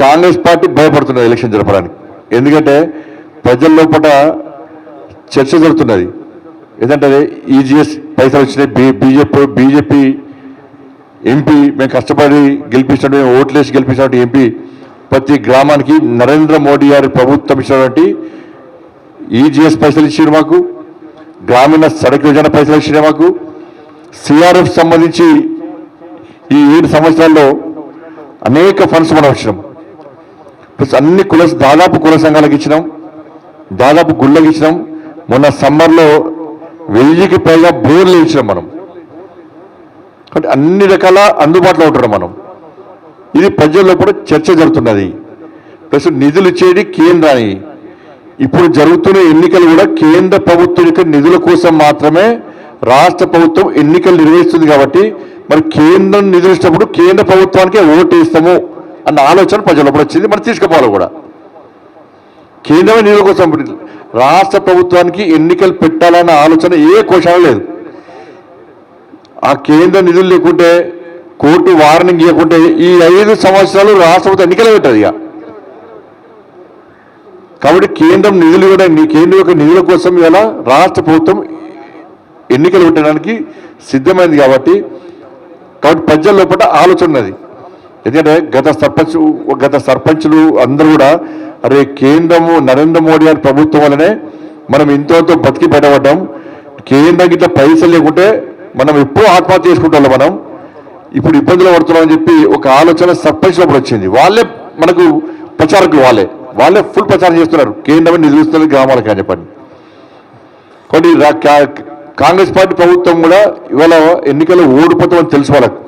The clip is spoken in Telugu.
కాంగ్రెస్ పార్టీ భయపడుతున్నది ఎలక్షన్ జరపడానికి. ఎందుకంటే ప్రజల లోపల చర్చ జరుగుతున్నది. ఏంటంటే ఈజీఎస్ పైసలు వచ్చినాయి, బీజేపీ ఎంపీ మేము కష్టపడి గెలిపించినట్టు, ఓట్లేసి గెలిపించినట్టు ఎంపీ ప్రతి గ్రామానికి నరేంద్ర మోడీ గారి ప్రభుత్వం ఇచ్చినటువంటి ఈజీఎస్ పైసలు ఇచ్చారు మాకు, గ్రామీణ సడక్ యోజన పైసలు ఇచ్చినాయి మాకు, సిఆర్ఎఫ్ సంబంధించి ఈ 7 సంవత్సరాల్లో అనేక ఫండ్స్ మనం ఇచ్చినాం. ప్లస్ అన్ని దాదాపు కుల సంఘాలకు ఇచ్చినాం, దాదాపు గుళ్ళకి ఇచ్చినాం. మొన్న సమ్మర్లో 1000కి పైగా బోర్లు ఇచ్చినాం మనం. అంటే అన్ని రకాల అందుబాటులో ఉంటున్నాం మనం. ఇది ప్రజల్లో కూడా చర్చ జరుగుతున్నది. ప్లస్ నిధులు ఇచ్చేది కేంద్రాన్ని. ఇప్పుడు జరుగుతున్న ఎన్నికలు కూడా కేంద్ర ప్రభుత్వం యొక్క నిధుల కోసం మాత్రమే రాష్ట్ర ప్రభుత్వం ఎన్నికలు నిర్వహిస్తుంది. కాబట్టి మరి కేంద్రం నిధులు ఇచ్చినప్పుడు కేంద్ర ప్రభుత్వానికే ఓటు వేస్తాము అన్న ఆలోచన ప్రజల్లో కూడా వచ్చింది. మనం తీసుకుపోవాలి కూడా. కేంద్రమే నిధుల కోసం, రాష్ట్ర ప్రభుత్వానికి ఎన్నికలు పెట్టాలన్న ఆలోచన ఏ కోశాలు లేదు. ఆ కేంద్ర నిధులు లేకుంటే, కోర్టు వార్నింగ్ ఇవ్వకుంటే ఈ 5 సంవత్సరాలు రాష్ట్ర ప్రభుత్వం ఎన్నికలు పెట్టదు ఇక. కాబట్టి కేంద్రం నిధులు కూడా, కేంద్రం యొక్క నిధుల కోసం ఇలా రాష్ట్ర ప్రభుత్వం ఎన్నికలు పెట్టడానికి సిద్ధమైంది. కాబట్టి ప్రజల లోపల ఆలోచన ఉన్నది. ఎందుకంటే గత సర్పంచులు అందరూ కూడా అరే కేంద్రము నరేంద్ర మోడీ గారి ప్రభుత్వం వల్లనే మనం ఇంతో బతికి బయటపడ్డాం, కేంద్రం గిట్ల పైసలు లేకుంటే మనం ఎప్పుడూ ఆత్మహత్య చేసుకుంటాం, మనం ఇప్పుడు ఇబ్బందులు పడుతున్నామని చెప్పి ఒక ఆలోచన సర్పంచ్ లోపల వచ్చింది. వాళ్ళే మనకు ప్రచారకులు, వాళ్ళే ఫుల్ ప్రచారం చేస్తున్నారు, కేంద్రమే నిధులు ఇస్తున్నారు గ్రామాలకు అని చెప్పండి. కాబట్టి కాంగ్రెస్ పార్టీ ప్రభుత్వం కూడా ఇవాళ ఎన్నికల్లో ఓడిపోతామని తెలుసు వాళ్ళకు.